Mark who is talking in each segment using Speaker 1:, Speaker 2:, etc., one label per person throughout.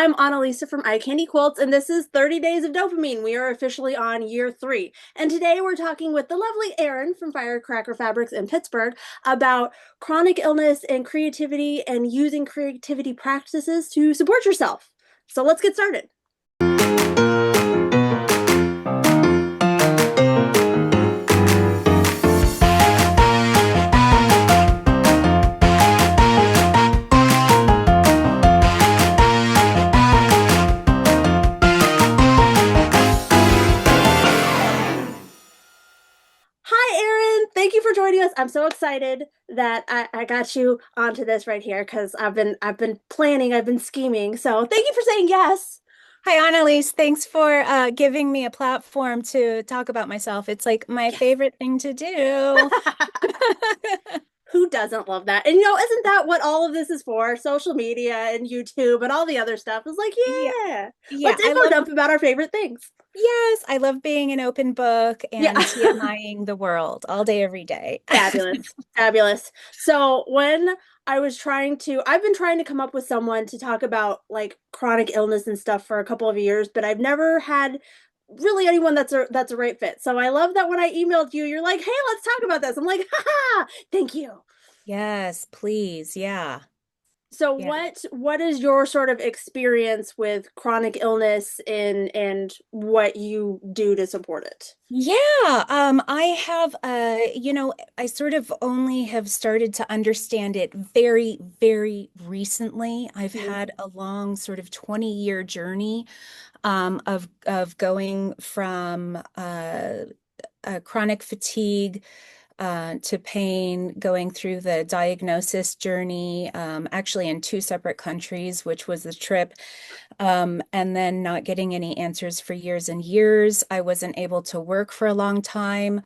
Speaker 1: I'm Annalisa from Eye Candy Quilts, and this is 30 Days of Dopamine. We are officially on year 3. And today we're talking with the lovely Erin from Firecracker Fabrics in Pittsburgh about chronic illness and creativity and using creativity practices to support yourself. So let's get started. Hi, Erin. Thank you for joining us. I'm so excited that I got you onto this right here because I've been planning, I've been scheming. So thank you for saying yes.
Speaker 2: Hi, Annalise. Thanks for giving me a platform to talk about myself. It's like my
Speaker 1: Yes.
Speaker 2: favorite thing to do.
Speaker 1: Who doesn't love that? And isn't that what all of this is for? Social media and YouTube and all the other stuff is like,
Speaker 2: Yeah.
Speaker 1: yeah,
Speaker 2: Yeah,
Speaker 1: let's
Speaker 2: I
Speaker 1: info
Speaker 2: love,
Speaker 1: dump about our favorite things.
Speaker 2: yes, I love being an open book
Speaker 1: Yeah.
Speaker 2: and TMIing the world all day, every day.
Speaker 1: Fabulous. Fabulous. So when I've been trying to come up with someone to talk about like chronic illness and stuff for a couple of years, but I've never had really anyone that's a right fit. So I love that when I emailed you, you're like, "Hey, let's talk about this." I'm like, "Ha, thank you."
Speaker 2: Yes, please. Yeah.
Speaker 1: So
Speaker 2: Yeah.
Speaker 1: what is your sort of experience with chronic illness and what you do to support it?
Speaker 2: Yeah, I have I sort of only have started to understand it very, very recently. I've
Speaker 1: Mhm.
Speaker 2: had a long sort of 20-year journey of going from chronic fatigue to pain, going through the diagnosis journey, actually in two separate countries, which was the trip, and then not getting any answers for years and years. I wasn't able to work for a long time.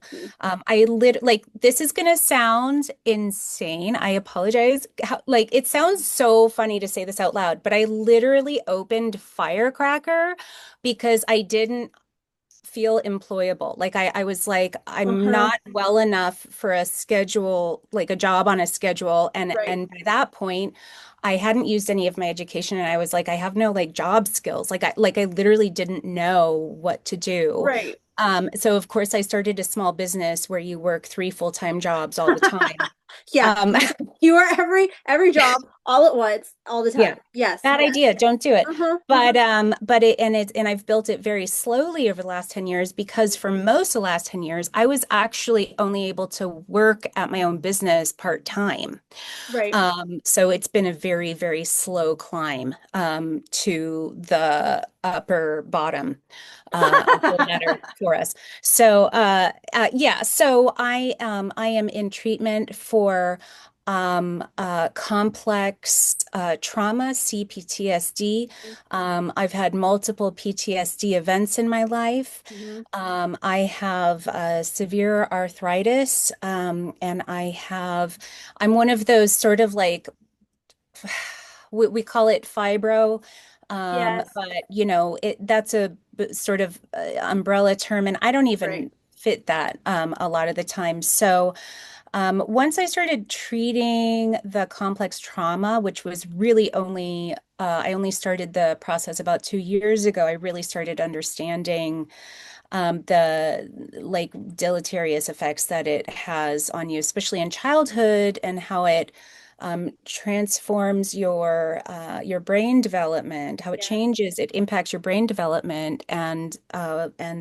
Speaker 2: This is gonna sound insane. I apologize. Like it sounds so funny to say this out loud, but I literally opened Firecracker because I didn't feel employable. I was like, I'm
Speaker 1: Uh-huh.
Speaker 2: not well enough for a schedule, like a job on a schedule. And
Speaker 1: Right.
Speaker 2: and by that point, I hadn't used any of my education and I was like, I have no like job skills. I literally didn't know what to do.
Speaker 1: Right.
Speaker 2: So of course I started a small business where you work three full-time jobs all the time.
Speaker 1: Yeah,
Speaker 2: Um,
Speaker 1: you are every job all at once, all the
Speaker 2: Yeah.
Speaker 1: time. Yes,
Speaker 2: Bad
Speaker 1: yes.
Speaker 2: idea. Don't do it.
Speaker 1: Uh-huh, uh-huh.
Speaker 2: But I've built it very slowly over the last 10 years because for most of the last 10 years, I was actually only able to work at my own business part-time.
Speaker 1: Right.
Speaker 2: So it's been a very, very slow climb to the upper bottom of the ladder for us. So I am in treatment for complex trauma, CPTSD. I've had multiple PTSD events in my life.
Speaker 1: Mm-hmm.
Speaker 2: I have severe arthritis, and I'm one of those sort of like, we call it fibro,
Speaker 1: Yes.
Speaker 2: but that's a sort of umbrella term, and I don't
Speaker 1: Right.
Speaker 2: even fit that a lot of the time. So, once I started treating the complex trauma, which was really I only started the process about 2 years ago. I really started understanding the like deleterious effects that it has on you, especially in childhood, and how it transforms your brain development, how it
Speaker 1: Yes.
Speaker 2: changes, it impacts your brain development, and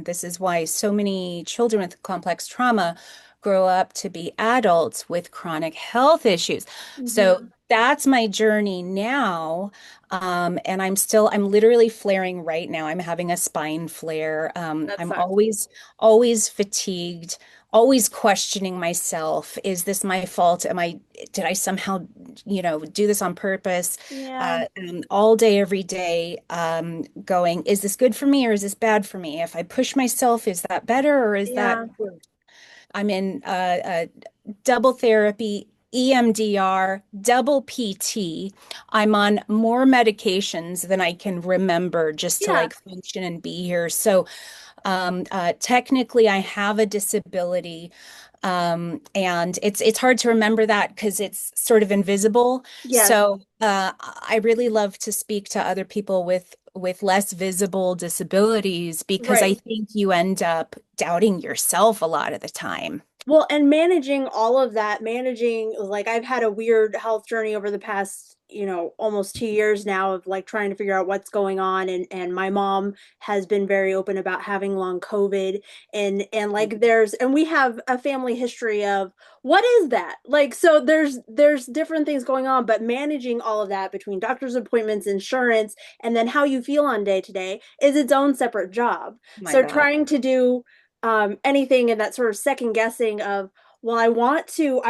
Speaker 2: this is why so many children with complex trauma grow up to be adults with chronic health issues. So
Speaker 1: Mm-hmm.
Speaker 2: that's my journey now. And I'm literally flaring right now. I'm having a spine flare.
Speaker 1: That
Speaker 2: I'm
Speaker 1: sucks.
Speaker 2: always fatigued, always questioning myself. Is this my fault? Did I somehow, do this on purpose?
Speaker 1: Yeah.
Speaker 2: And all day, every day, going, is this good for me or is this bad for me? If I push myself, is that better or is that
Speaker 1: Yeah.
Speaker 2: worse? I'm in double therapy, EMDR, double PT. I'm on more medications than I can remember just to
Speaker 1: Yeah.
Speaker 2: like function and be here. So technically, I have a disability, And it's hard to remember that because it's sort of invisible.
Speaker 1: Yes,
Speaker 2: So I really love to speak to other people with less visible disabilities because I
Speaker 1: right.
Speaker 2: think you end up doubting yourself a lot of the time.
Speaker 1: Well, and managing all of that, managing like I've had a weird health journey over the past, almost 2 years now of like trying to figure out what's going on, and my mom has been very open about having long COVID, and like and we have a family history of what is that? Like so there's different things going on, but managing all of that between doctor's appointments, insurance, and then how you feel on day to day is its own separate job.
Speaker 2: My
Speaker 1: So
Speaker 2: God.
Speaker 1: trying to do anything in that sort of second guessing of, well, I want to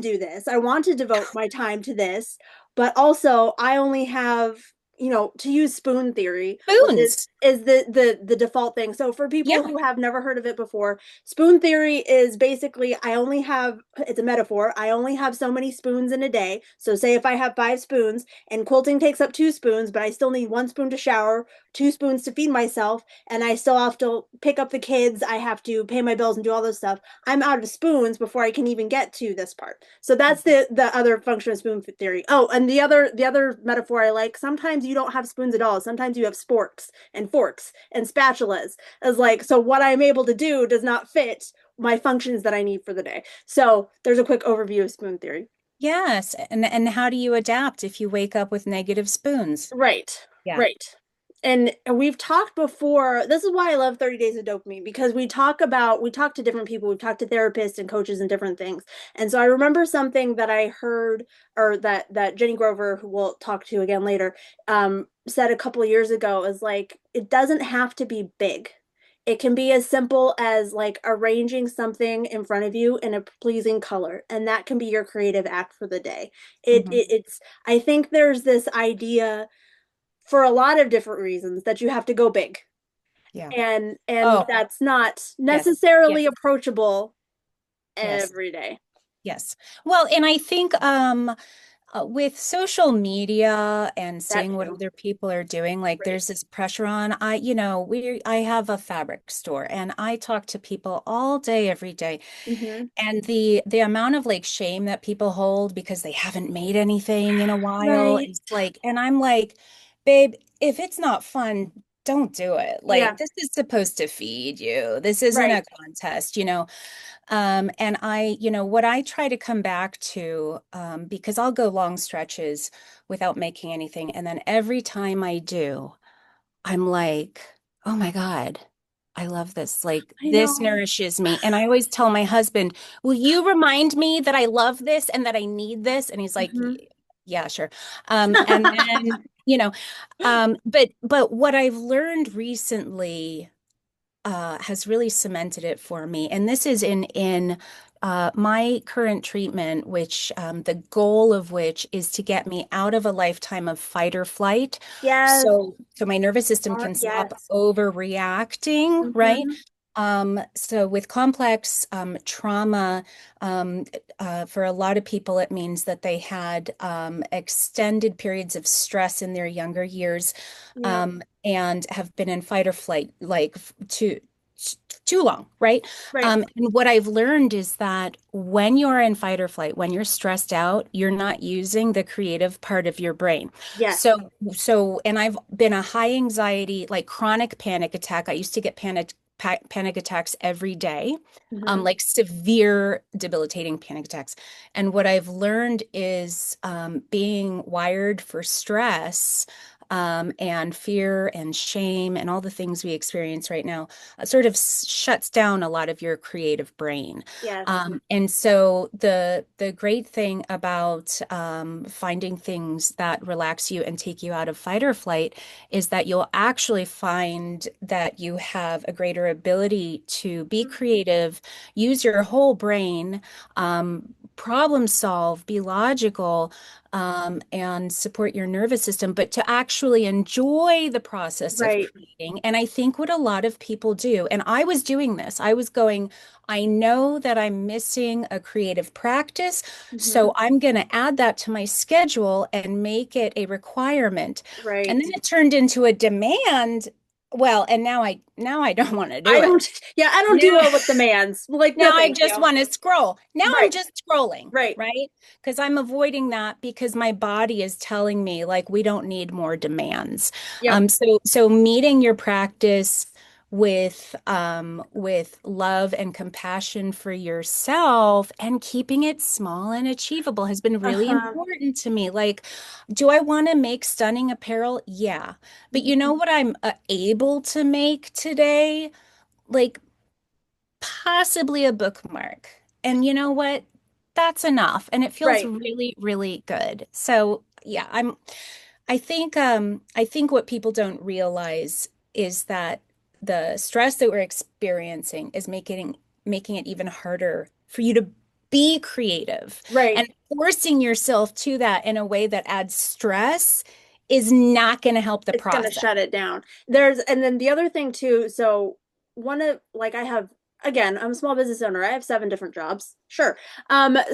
Speaker 1: do this, I want to devote my time to this, but also I only have, to use spoon theory, which
Speaker 2: Spoons.
Speaker 1: is the default thing. So for people
Speaker 2: Yeah.
Speaker 1: who have never heard of it before, spoon theory is basically I only have, it's a metaphor, I only have so many spoons in a day. So say if I have 5 spoons and quilting takes up 2 spoons, but I still need 1 spoon to shower, 2 spoons to feed myself, and I still have to pick up the kids, I have to pay my bills and do all this stuff. I'm out of spoons before I can even get to this part. So that's the other function of spoon theory. Oh, and the other metaphor I like, sometimes you don't have spoons at all. Sometimes you have sporks and forks and spatulas. As like, so what I'm able to do does not fit my functions that I need for the day. So there's a quick overview of spoon theory.
Speaker 2: Yes. And how do you adapt if you wake up with negative spoons?
Speaker 1: Right,
Speaker 2: Yeah.
Speaker 1: right. And we've talked before. This is why I love 30 Days of Dopamine, because we talk to different people, we've talked to therapists and coaches and different things. And so I remember something that I heard, or that Jenny Grover, who we'll talk to again later, said a couple of years ago, is like, it doesn't have to be big. It can be as simple as like arranging something in front of you in a pleasing color, and that can be your creative act for the day.
Speaker 2: Hmm.
Speaker 1: It's, I think there's this idea for a lot of different reasons that you have to go big,
Speaker 2: Yeah.
Speaker 1: and
Speaker 2: Oh,
Speaker 1: that's not
Speaker 2: yes. Yes.
Speaker 1: necessarily approachable
Speaker 2: Yes.
Speaker 1: every day.
Speaker 2: Yes. Well, and I think with social media and
Speaker 1: That
Speaker 2: seeing what
Speaker 1: too.
Speaker 2: other people are doing, like
Speaker 1: Right.
Speaker 2: there's this pressure on, I have a fabric store and I talk to people all day, every day.
Speaker 1: Mm-hmm.
Speaker 2: And the amount of like shame that people hold because they haven't made anything in a while
Speaker 1: Right.
Speaker 2: is like, and I'm like, babe, if it's not fun, don't do it.
Speaker 1: Yeah.
Speaker 2: Like this is supposed to feed you. This isn't
Speaker 1: Right.
Speaker 2: a contest. And what I try to come back to, because I'll go long stretches without making anything. And then every time I do, I'm like, oh my God, I love this. Like,
Speaker 1: I
Speaker 2: this
Speaker 1: know.
Speaker 2: nourishes me. And I always tell my husband, will you remind me that I love this and that I need this? And he's like,
Speaker 1: Mm-hmm.
Speaker 2: yeah, sure. And then, but what I've learned recently has really cemented it for me. And this is in my current treatment, which the goal of which is to get me out of a lifetime of fight or flight,
Speaker 1: Yes.
Speaker 2: so my nervous system can stop
Speaker 1: Yes.
Speaker 2: overreacting, right?
Speaker 1: Mm-hmm.
Speaker 2: So with complex trauma, um, for a lot of people, it means that they had extended periods of stress in their younger years,
Speaker 1: Yeah.
Speaker 2: and have been in fight or flight like too long, right?
Speaker 1: Right.
Speaker 2: And what I've learned is that when you're in fight or flight, when you're stressed out, you're not using the creative part of your brain.
Speaker 1: Yes.
Speaker 2: And I've been a high anxiety, like chronic panic attack. I used to get panic attacks every day,
Speaker 1: Mm-hmm.
Speaker 2: like severe debilitating panic attacks. And what I've learned is being wired for stress, and fear and shame and all the things we experience right now sort of shuts down a lot of your creative brain.
Speaker 1: Yes.
Speaker 2: And so the great thing about finding things that relax you and take you out of fight or flight is that you'll actually find that you have a greater ability to be creative, use your whole brain, problem solve, be logical, and support your nervous system, but to actually enjoy the process of
Speaker 1: Right.
Speaker 2: creating. And I think what a lot of people do, and I was doing this, I was going, I know that I'm missing a creative practice,
Speaker 1: Mm-hmm.
Speaker 2: so I'm going to add that to my schedule and make it a requirement. And
Speaker 1: Right.
Speaker 2: then it turned into a demand. Well, and now I don't want to
Speaker 1: I
Speaker 2: do it.
Speaker 1: don't, yeah, I don't do
Speaker 2: Now
Speaker 1: well with demands. Like, no,
Speaker 2: now I
Speaker 1: thank
Speaker 2: just
Speaker 1: you.
Speaker 2: want to scroll. Now I'm
Speaker 1: Right,
Speaker 2: just scrolling,
Speaker 1: right.
Speaker 2: right? Because I'm avoiding that because my body is telling me like we don't need more demands.
Speaker 1: Yep.
Speaker 2: So meeting your practice with love and compassion for yourself and keeping it small and achievable has been really
Speaker 1: Uh-huh.
Speaker 2: important to me. Like, do I want to make stunning apparel? Yeah. But you know what I'm able to make today? Like possibly a bookmark. And you know what? That's enough. And it feels
Speaker 1: Right.
Speaker 2: really, really good. So yeah, I think what people don't realize is that the stress that we're experiencing is making it even harder for you to be creative.
Speaker 1: Right.
Speaker 2: And forcing yourself to that in a way that adds stress is not going to help the
Speaker 1: It's gonna
Speaker 2: process.
Speaker 1: shut it down. And then the other thing too, so one of like I have again, I'm a small business owner. I have 7 different jobs. Sure.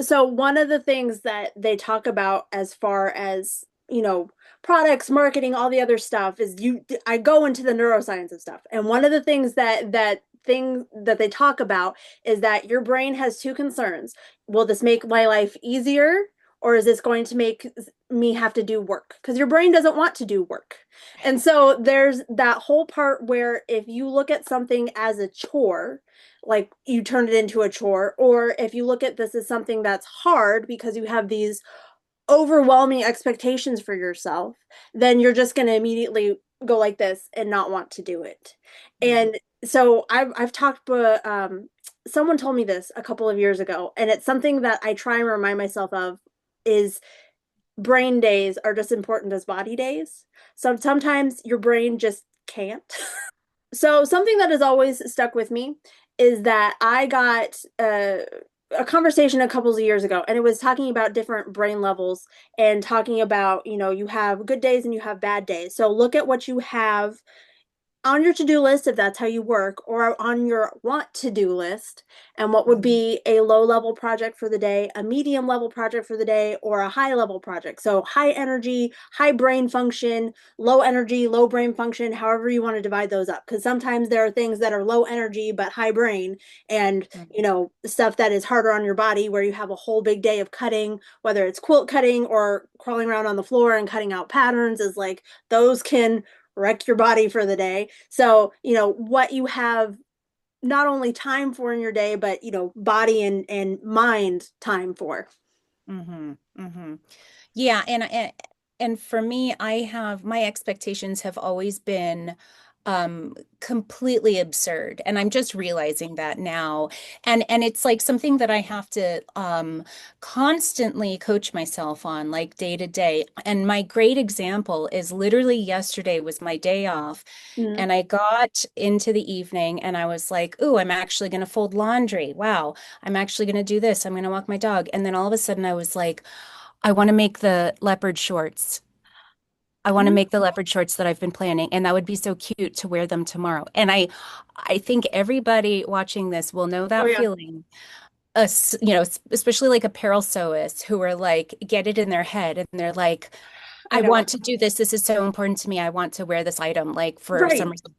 Speaker 1: So one of the things that they talk about as far as, products, marketing, all the other stuff is I go into the neuroscience of stuff. And one of the things that they talk about is that your brain has two concerns. Will this make my life easier? Or is this going to make me have to do work? Because your brain doesn't want to do work. And so there's that whole part where if you look at something as a chore, like you turn it into a chore, or if you look at this as something that's hard because you have these overwhelming expectations for yourself, then you're just going to immediately go like this and not want to do it.
Speaker 2: Mhm.
Speaker 1: And so I've talked, but someone told me this a couple of years ago, and it's something that I try and remind myself of is brain days are just important as body days. So sometimes your brain just can't. So something that has always stuck with me is that I got a conversation a couple of years ago, and it was talking about different brain levels and talking about, you have good days and you have bad days. So look at what you have on your to-do list if that's how you work, or on your want to-do list, and what would
Speaker 2: Mhm.
Speaker 1: be a low level project for the day, a medium level project for the day, or a high level project. So high energy, high brain function, low energy, low brain function, however you want to divide those up, because sometimes there are things that are low energy but high brain, and
Speaker 2: Mhm.
Speaker 1: stuff that is harder on your body where you have a whole big day of cutting, whether it's quilt cutting or crawling around on the floor and cutting out patterns, is like those can wreck your body for the day. So, what you have not only time for in your day, but, body and mind time for.
Speaker 2: Mhm. Mhm. Yeah, and for me, I have my expectations have always been completely absurd, and I'm just realizing that now. And it's like something that I have to constantly coach myself on, like day to day. And my great example is literally yesterday was my day off,
Speaker 1: Mm.
Speaker 2: and I got into the evening and I was like, "Ooh, I'm actually going to fold laundry. Wow, I'm actually going to do this. I'm going to walk my dog." And then all of a sudden I was like, I want to make the leopard shorts. I want to
Speaker 1: Mhm.
Speaker 2: make the leopard shorts that I've been planning, and that would be so cute to wear them tomorrow. And I think everybody watching this will know
Speaker 1: Oh
Speaker 2: that
Speaker 1: yeah,
Speaker 2: feeling. Us, especially like apparel sewists who are like, get it in their head and they're like,
Speaker 1: I
Speaker 2: I
Speaker 1: know.
Speaker 2: want to do this. This is so important to me. I want to wear this item like for some
Speaker 1: Right.
Speaker 2: reason.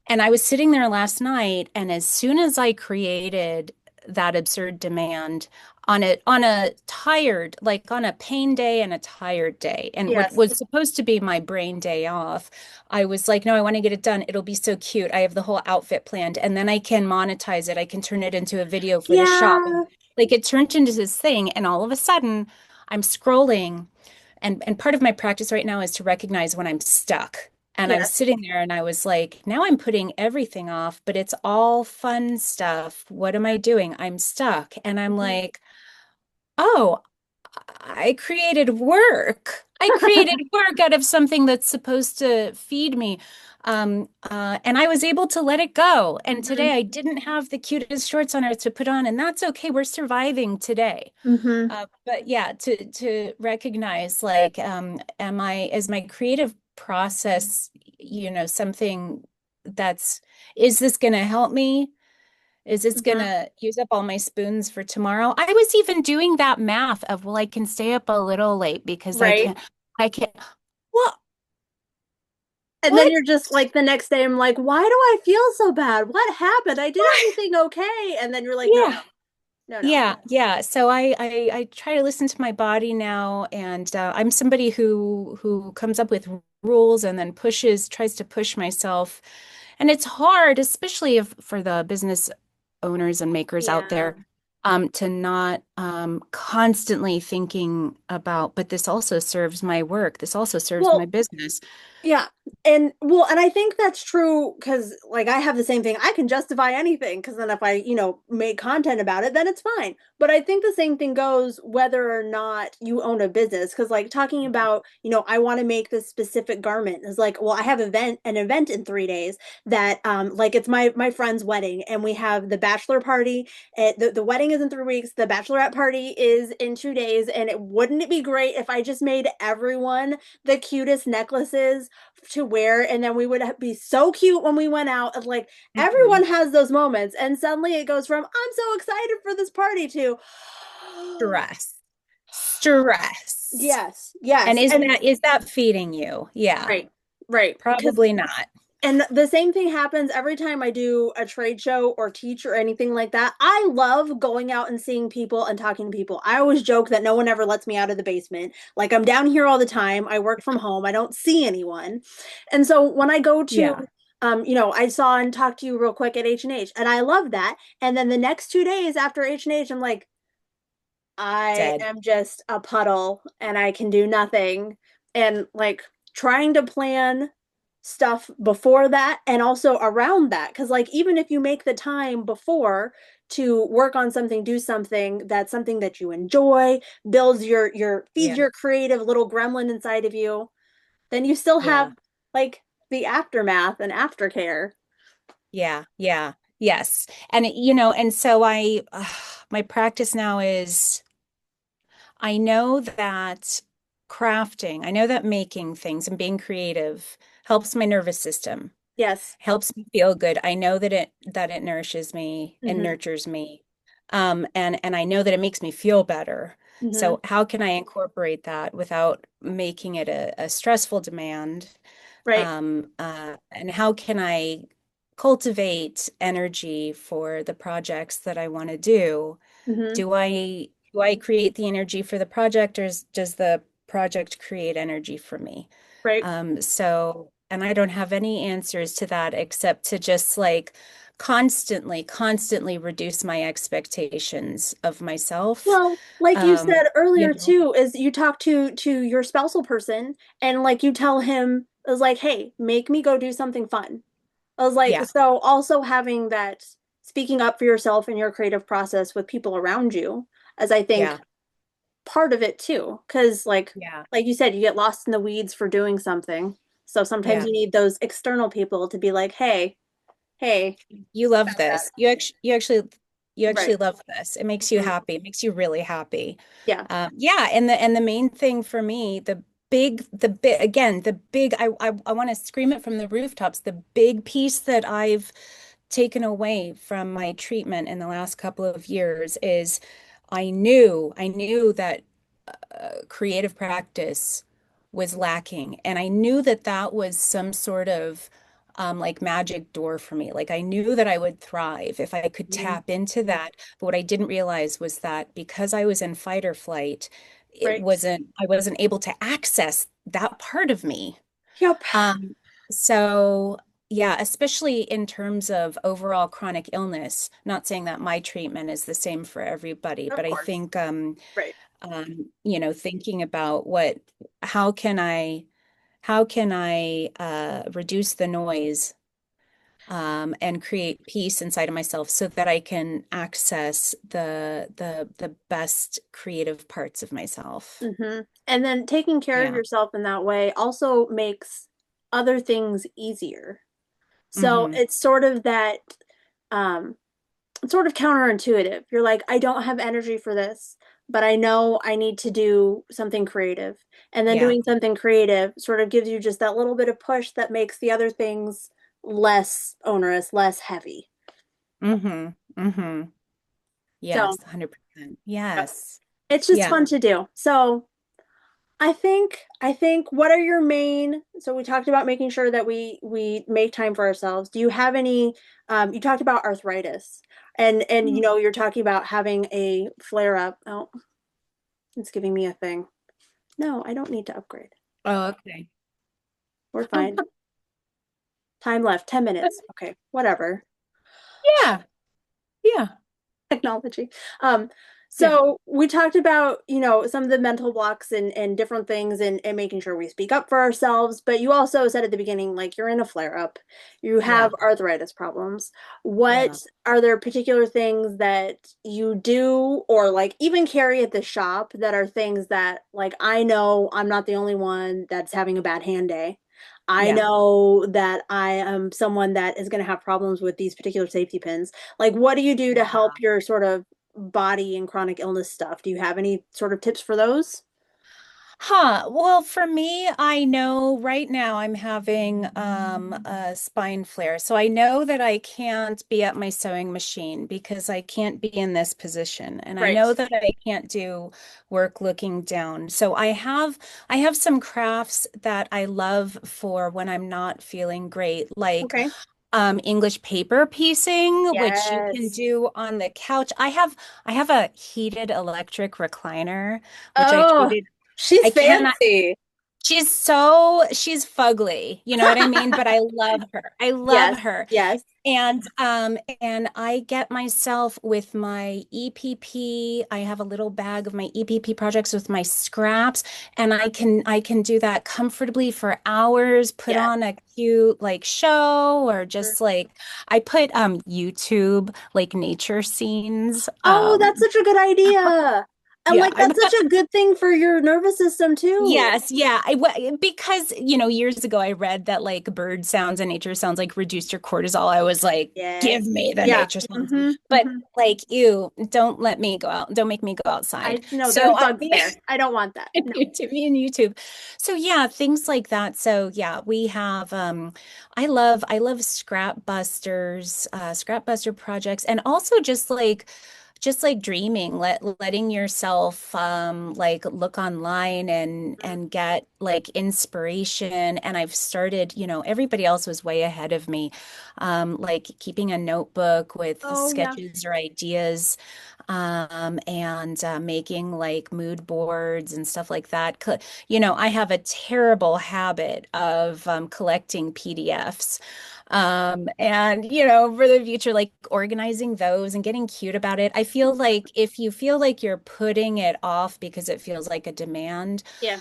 Speaker 2: And I was sitting there last night, and as soon as I created that absurd demand on a tired, like on a pain day and a tired day, and what
Speaker 1: Yes.
Speaker 2: was supposed to be my brain day off, I was like, no, I want to get it done. It'll be so cute. I have the whole outfit planned, and then I can monetize it. I can turn it into a video for the shop. And
Speaker 1: Yeah.
Speaker 2: like it turned into this thing, and all of a sudden I'm scrolling and part of my practice right now is to recognize when I'm stuck. And I was
Speaker 1: Yes.
Speaker 2: sitting there and I was like, now I'm putting everything off, but it's all fun stuff. What am I doing? I'm stuck. And I'm
Speaker 1: Mhm.
Speaker 2: like, oh, I created work. I created work out of something that's supposed to feed me. And I was able to let it go. And today
Speaker 1: Mhm.
Speaker 2: I didn't have the cutest shorts on earth to put on, and that's okay. We're surviving today.
Speaker 1: Mhm.
Speaker 2: But yeah, to recognize like, is my creative process, something that's, is this going to help me? Is this going
Speaker 1: Mhm.
Speaker 2: to use up all my spoons for tomorrow? I was even doing that math of, well, I can stay up a little late because
Speaker 1: Right.
Speaker 2: I can, well,
Speaker 1: And then
Speaker 2: What?
Speaker 1: you're just like the next day, I'm like, why do I feel so bad? What happened? I did everything okay. And then you're like, no,
Speaker 2: Yeah.
Speaker 1: no, no, no.
Speaker 2: Yeah, yeah. So I try to listen to my body now, and I'm somebody who comes up with rules and then tries to push myself, and it's hard, especially if for the business owners and makers out
Speaker 1: Yeah.
Speaker 2: there, to not constantly thinking about, but this also serves my work. This also serves my
Speaker 1: Well,
Speaker 2: business.
Speaker 1: yeah. And well, and I think that's true because like I have the same thing. I can justify anything because then if I, make content about it, then it's fine. But I think the same thing goes whether or not you own a business. Because like talking about, I want to make this specific garment is like, well, I have an event in 3 days that like it's my friend's wedding and we have the bachelor party. The wedding is in 3 weeks, the bachelorette party is in 2 days, and wouldn't it be great if I just made everyone the cutest necklaces to wear, and then we would be so cute when we went out, and like
Speaker 2: Mhm.
Speaker 1: everyone has those moments, and suddenly it goes from I'm so excited for this party to
Speaker 2: Stress. Stress.
Speaker 1: yes,
Speaker 2: And
Speaker 1: yes, and
Speaker 2: is that feeding you? Yeah,
Speaker 1: right, right, because
Speaker 2: probably not.
Speaker 1: and the same thing happens every time I do a trade show or teach or anything like that. I love going out and seeing people and talking to people. I always joke that no one ever lets me out of the basement. Like I'm down here all the time. I work from home. I don't see anyone. And so when I go to
Speaker 2: Yeah,
Speaker 1: I saw and talked to you real quick at H&H, and I love that. And then the next 2 days after H&H, I'm like, I
Speaker 2: dead.
Speaker 1: am just a puddle and I can do nothing. And like trying to plan stuff before that and also around that. Because, like, even if you make the time before to work on something, do something that's something that you enjoy, builds feeds
Speaker 2: Yeah,
Speaker 1: your creative little gremlin inside of you, then you still have
Speaker 2: yeah,
Speaker 1: like the aftermath and aftercare.
Speaker 2: yeah, yeah, yes. And and so my practice now is I know that I know that making things and being creative helps my nervous system,
Speaker 1: Yes.
Speaker 2: helps me feel good. I know that it nourishes me and
Speaker 1: Mm-hmm.
Speaker 2: nurtures me. And I know that it makes me feel better.
Speaker 1: Mm-hmm.
Speaker 2: So how can I incorporate that without making it a stressful demand?
Speaker 1: Right.
Speaker 2: And how can I cultivate energy for the projects that I want to do?
Speaker 1: Mm-hmm.
Speaker 2: Do I create the energy for the project, or does the project create energy for me?
Speaker 1: Right.
Speaker 2: And I don't have any answers to that except to just like constantly reduce my expectations of myself.
Speaker 1: Well, like you
Speaker 2: Um,
Speaker 1: said
Speaker 2: you
Speaker 1: earlier
Speaker 2: know,
Speaker 1: too, is you talk to your spousal person and like you tell him it was like, hey, make me go do something fun. I was like,
Speaker 2: yeah,
Speaker 1: so also having that speaking up for yourself in your creative process with people around you, as I think
Speaker 2: yeah,
Speaker 1: part of it too, because
Speaker 2: yeah,
Speaker 1: like you said, you get lost in the weeds for doing something. So sometimes
Speaker 2: yeah.
Speaker 1: you need those external people to be like, hey,
Speaker 2: You love
Speaker 1: stop that.
Speaker 2: this. You actually
Speaker 1: Right.
Speaker 2: love this. It makes you
Speaker 1: Mhm.
Speaker 2: happy. It makes you really happy.
Speaker 1: Yeah.
Speaker 2: Yeah, and the main thing for me, the big again, the big I want to scream it from the rooftops. The big piece that I've taken away from my treatment in the last couple of years is I knew that creative practice was lacking. And I knew that that was some sort of like magic door for me. Like I knew that I would thrive if I could
Speaker 1: Mhm.
Speaker 2: tap into that. But what I didn't realize was that because I was in fight or flight,
Speaker 1: Right.
Speaker 2: I wasn't able to access that part of me.
Speaker 1: Yep.
Speaker 2: Um, so yeah, especially in terms of overall chronic illness, not saying that my treatment is the same for everybody,
Speaker 1: Of
Speaker 2: but I
Speaker 1: course.
Speaker 2: think
Speaker 1: Right.
Speaker 2: thinking about how can how can I reduce the noise and create peace inside of myself so that I can access the best creative parts of myself.
Speaker 1: And then taking care of
Speaker 2: Yeah.
Speaker 1: yourself in that way also makes other things easier. So
Speaker 2: Hmm.
Speaker 1: it's sort of that, um, it's sort of counterintuitive. You're like, I don't have energy for this, but I know I need to do something creative. And then
Speaker 2: Yeah.
Speaker 1: doing something creative sort of gives you just that little bit of push that makes the other things less onerous, less heavy.
Speaker 2: Hmm. Hmm.
Speaker 1: So
Speaker 2: Yes, 100%.
Speaker 1: yep.
Speaker 2: Yes.
Speaker 1: It's just
Speaker 2: Yeah.
Speaker 1: fun to do. So I think what are your main, so we talked about making sure that we make time for ourselves. Do you have any you talked about arthritis and
Speaker 2: Hmm.
Speaker 1: you're talking about having a flare up. Oh, it's giving me a thing. No, I don't need to upgrade.
Speaker 2: Oh, okay.
Speaker 1: We're fine. Time left, 10 minutes. Okay, whatever.
Speaker 2: Yeah, yeah,
Speaker 1: Technology.
Speaker 2: yeah,
Speaker 1: So we talked about, some of the mental blocks and different things and making sure we speak up for ourselves. But you also said at the beginning, like you're in a flare up, you have
Speaker 2: yeah,
Speaker 1: arthritis problems.
Speaker 2: yeah.
Speaker 1: What are there particular things that you do or like even carry at the shop that are things that like I know I'm not the only one that's having a bad hand day. I
Speaker 2: Yeah.
Speaker 1: know that I am someone that is going to have problems with these particular safety pins. Like, what do you do to
Speaker 2: Yeah.
Speaker 1: help your sort of body and chronic illness stuff? Do you have any sort of tips for those?
Speaker 2: Huh. Well, for me, I know right now I'm having a spine flare. So I know that I can't be at my sewing machine because I can't be in this position. And I
Speaker 1: Right.
Speaker 2: know that I can't do work looking down. So I have some crafts that I love for when I'm not feeling great, like
Speaker 1: Okay.
Speaker 2: English paper piecing, which you can
Speaker 1: Yes.
Speaker 2: do on the couch. I have a heated electric recliner, which I
Speaker 1: Oh,
Speaker 2: tweeted.
Speaker 1: she's
Speaker 2: I cannot.
Speaker 1: fancy.
Speaker 2: She's fugly, you know what I mean? But I love her. I love
Speaker 1: Yes.
Speaker 2: her.
Speaker 1: Yes.
Speaker 2: And I get myself with my EPP. I have a little bag of my EPP projects with my scraps, and I can do that comfortably for hours, put
Speaker 1: Yes.
Speaker 2: on a cute like show or just like I put YouTube like nature scenes.
Speaker 1: Oh, that's such a good idea. And
Speaker 2: Yeah,
Speaker 1: like that's such a good thing for your nervous system too.
Speaker 2: yes, yeah. Because, years ago I read that like bird sounds and nature sounds like reduced your cortisol. I was like, give
Speaker 1: Yes.
Speaker 2: me the
Speaker 1: Yeah.
Speaker 2: nature sounds.
Speaker 1: hmm
Speaker 2: But
Speaker 1: hmm
Speaker 2: like, ew, don't let me go out. Don't make me go outside.
Speaker 1: I know
Speaker 2: So
Speaker 1: there's bugs there. I don't want that.
Speaker 2: and
Speaker 1: No.
Speaker 2: YouTube and YouTube. So yeah, things like that. So yeah, we have I love scrap buster projects and also just like dreaming, letting yourself like look online and get like inspiration. And I've started, everybody else was way ahead of me. Like keeping a notebook with
Speaker 1: Oh yeah.
Speaker 2: sketches or ideas and making like mood boards and stuff like that. I have a terrible habit of collecting PDFs. And for the future, like organizing those and getting cute about it. I feel like if you feel like you're putting it off because it feels like a demand,
Speaker 1: Yeah.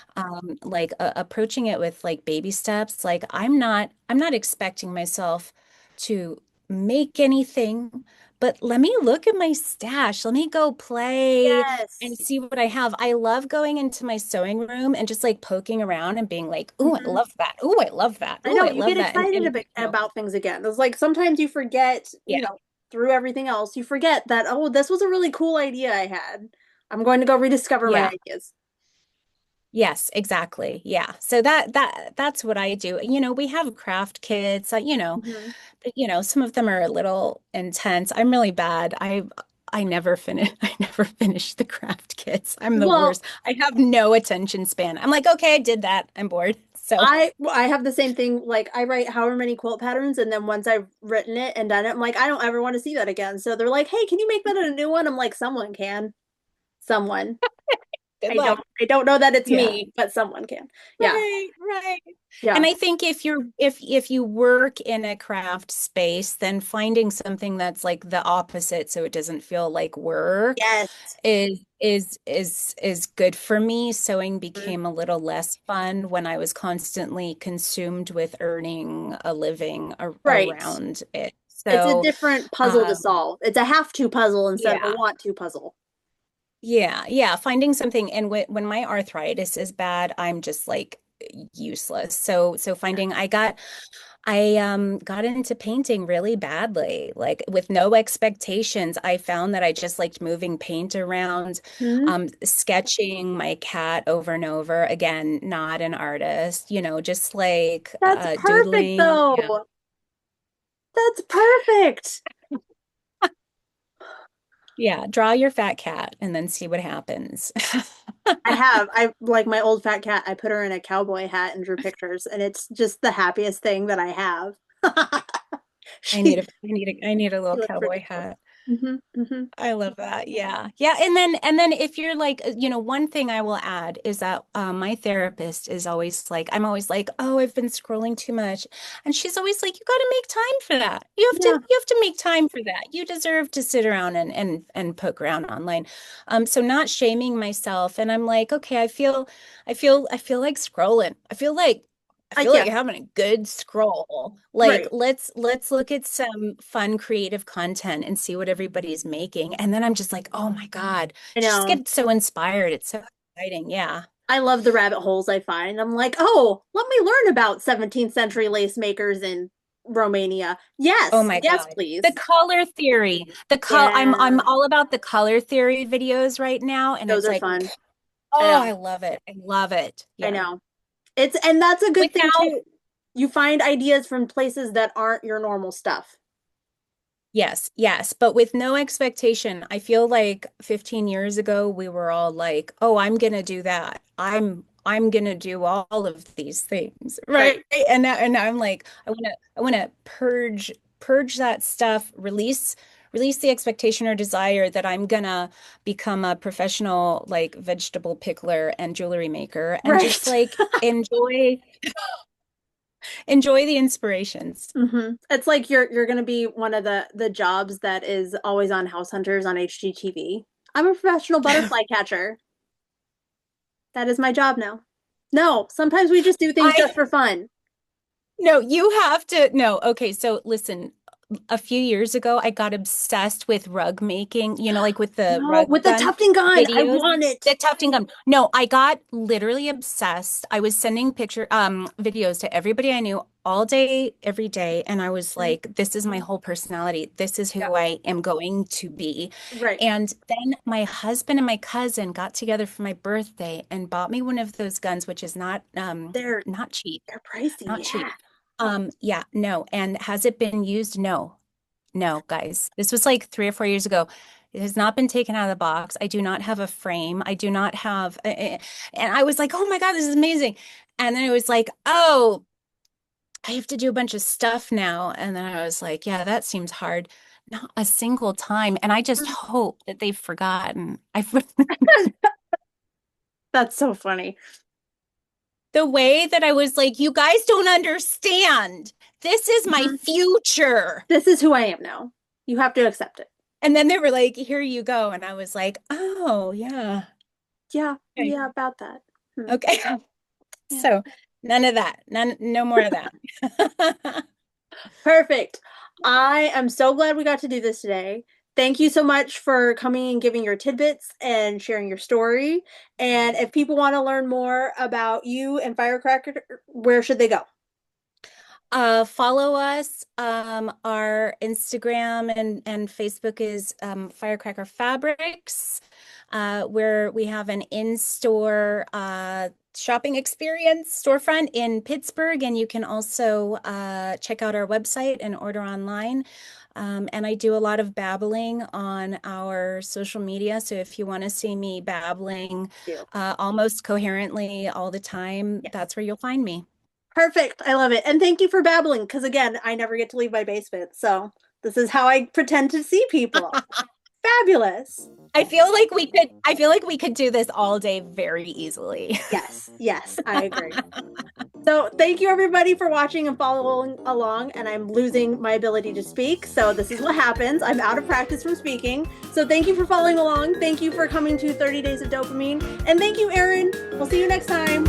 Speaker 2: like approaching it with like baby steps, like I'm not expecting myself to make anything, but let me look at my stash. Let me go play and
Speaker 1: Yes.
Speaker 2: see what I have. I love going into my sewing room and just like poking around and being like, "Ooh, I
Speaker 1: hmm
Speaker 2: love that. Ooh, I love that.
Speaker 1: I
Speaker 2: Ooh,
Speaker 1: know
Speaker 2: I
Speaker 1: you
Speaker 2: love
Speaker 1: get
Speaker 2: that."
Speaker 1: excited a
Speaker 2: And
Speaker 1: bit about things again. It's like sometimes you forget,
Speaker 2: yeah.
Speaker 1: through everything else, you forget that, oh, this was a really cool idea I had. I'm going to go rediscover my
Speaker 2: Yeah.
Speaker 1: ideas.
Speaker 2: Yes, exactly. Yeah. So that's what I do. We have craft kits,
Speaker 1: hmm
Speaker 2: some of them are a little intense. I'm really bad. I never finish I never finish the craft kits. I'm the
Speaker 1: Well,
Speaker 2: worst. I have no attention span. I'm like, okay, I did that. I'm bored. So,
Speaker 1: I have the same thing. Like I write however many quilt patterns, and then once I've written it and done it, I'm like, I don't ever want to see that again. So they're like, hey, can you make that a new one? I'm like, someone can. Someone.
Speaker 2: good
Speaker 1: I
Speaker 2: luck.
Speaker 1: don't know that it's
Speaker 2: Yeah.
Speaker 1: me, but someone can. Yeah.
Speaker 2: Right, right. And
Speaker 1: Yeah.
Speaker 2: I think if you work in a craft space, then finding something that's like the opposite so it doesn't feel like work
Speaker 1: Yes.
Speaker 2: is good for me. Sewing
Speaker 1: Mhm.
Speaker 2: became a little less fun when I was constantly consumed with earning a living
Speaker 1: Right.
Speaker 2: around it.
Speaker 1: It's a
Speaker 2: So,
Speaker 1: different puzzle to
Speaker 2: um,
Speaker 1: solve. It's a have to puzzle instead of a
Speaker 2: yeah.
Speaker 1: want to puzzle.
Speaker 2: Yeah, yeah, finding something and when my arthritis is bad, I'm just like useless. So finding I got into painting really badly, like with no expectations. I found that I just liked moving paint around,
Speaker 1: Hmm.
Speaker 2: sketching my cat over and over. Again, not an artist, just like
Speaker 1: That's perfect
Speaker 2: doodling. Yeah.
Speaker 1: though. That's perfect.
Speaker 2: Yeah, draw your fat cat and then see what happens.
Speaker 1: I have. I like my old fat cat. I put her in a cowboy hat and drew pictures, and it's just the happiest thing that I have. She
Speaker 2: I need a little
Speaker 1: looks
Speaker 2: cowboy
Speaker 1: ridiculous.
Speaker 2: hat.
Speaker 1: Hmm.
Speaker 2: I love that. Yeah. Yeah. And then if you're like, one thing I will add is that my therapist is always like, I'm always like, oh, I've been scrolling too much. And she's always like, you got to make time for that.
Speaker 1: Yeah,
Speaker 2: You have to make time for that. You deserve to sit around and poke around online. So not shaming myself. And I'm like, okay, I feel like scrolling. I feel like
Speaker 1: yeah,
Speaker 2: having a good scroll. Like
Speaker 1: right.
Speaker 2: let's look at some fun creative content and see what everybody's making. And then I'm just like, oh my God,
Speaker 1: I
Speaker 2: just
Speaker 1: know.
Speaker 2: get so inspired. It's so exciting. Yeah.
Speaker 1: I love the rabbit holes I find. I'm like, oh, let me learn about 17th century lace makers in Romania.
Speaker 2: Oh
Speaker 1: Yes,
Speaker 2: my
Speaker 1: yes,
Speaker 2: God. The
Speaker 1: please.
Speaker 2: color theory. I'm
Speaker 1: Yeah,
Speaker 2: all about the color theory videos right now. And
Speaker 1: those
Speaker 2: it's
Speaker 1: are
Speaker 2: like,
Speaker 1: fun. I
Speaker 2: oh,
Speaker 1: know.
Speaker 2: I love it. I love it.
Speaker 1: I
Speaker 2: Yeah.
Speaker 1: know. It's and that's a good thing
Speaker 2: Without
Speaker 1: too. You find ideas from places that aren't your normal stuff.
Speaker 2: Yes, yes, but with no expectation. I feel like 15 years ago we were all like, "Oh, I'm gonna do that. I'm gonna do all of these things."
Speaker 1: Right.
Speaker 2: Right? And now I'm like, I want to purge that stuff, release the expectation or desire that I'm gonna become a professional like vegetable pickler and jewelry maker and just
Speaker 1: Right.
Speaker 2: like enjoy the inspirations.
Speaker 1: It's like you're gonna be one of the jobs that is always on House Hunters on HGTV. I'm a professional butterfly catcher. That is my job now. No, sometimes we just do things just
Speaker 2: I
Speaker 1: for fun.
Speaker 2: No, you have to. No, okay. So listen, a few years ago, I got obsessed with rug making, like with the
Speaker 1: No,
Speaker 2: rug
Speaker 1: with the
Speaker 2: gun
Speaker 1: tufting gun, I
Speaker 2: videos,
Speaker 1: want it.
Speaker 2: the tufting gun. No, I got literally obsessed. I was sending videos to everybody I knew all day, every day, and I was
Speaker 1: Mhm.
Speaker 2: like, this is my whole personality. This is
Speaker 1: Yeah,
Speaker 2: who I am going to be.
Speaker 1: right.
Speaker 2: And then my husband and my cousin got together for my birthday and bought me one of those guns, which is
Speaker 1: They're
Speaker 2: not cheap.
Speaker 1: they're pricey,
Speaker 2: Not
Speaker 1: yeah.
Speaker 2: cheap. Yeah, no. And has it been used? No. No, guys. This was like 3 or 4 years ago. It has not been taken out of the box. I do not have a frame. I do not have, and I was like, oh my God, this is amazing. And then it was like, oh, I have to do a bunch of stuff now. And then I was like, yeah, that seems hard. Not a single time. And I just hope that they've forgotten.
Speaker 1: That's so funny.
Speaker 2: The way that I was like, you guys don't understand. This is my
Speaker 1: Mhm.
Speaker 2: future.
Speaker 1: This is who I am now. You have to accept it.
Speaker 2: And then they were like, here you go. And I was like, oh, yeah.
Speaker 1: Yeah,
Speaker 2: Okay.
Speaker 1: yeah, about that. Hmm.
Speaker 2: Okay.
Speaker 1: Yeah.
Speaker 2: So none of that. No more of that.
Speaker 1: Perfect. I am so glad we got to do this today. Thank you so much for coming and giving your tidbits and sharing your story. And if people want to learn more about you and Firecracker, where should they go?
Speaker 2: Follow us. Our Instagram and Facebook is Firecracker Fabrics, where we have an in-store shopping experience storefront in Pittsburgh, and you can also check out our website and order online. And I do a lot of babbling on our social media. So if you want to see me babbling
Speaker 1: You.
Speaker 2: almost coherently all the time,
Speaker 1: Yes.
Speaker 2: that's where you'll find me.
Speaker 1: Perfect. I love it. And thank you for babbling because, again, I never get to leave my basement. So this is how I pretend to see people. Fabulous.
Speaker 2: I feel like we could do this all day very easily.
Speaker 1: Yes. Yes. I agree. So thank you everybody for watching and following along. And I'm losing my ability to speak. So this is what happens. I'm out of practice from speaking. So thank you for following along. Thank you for coming to 30 Days of Dopamine. And thank you, Erin. We'll see you next time.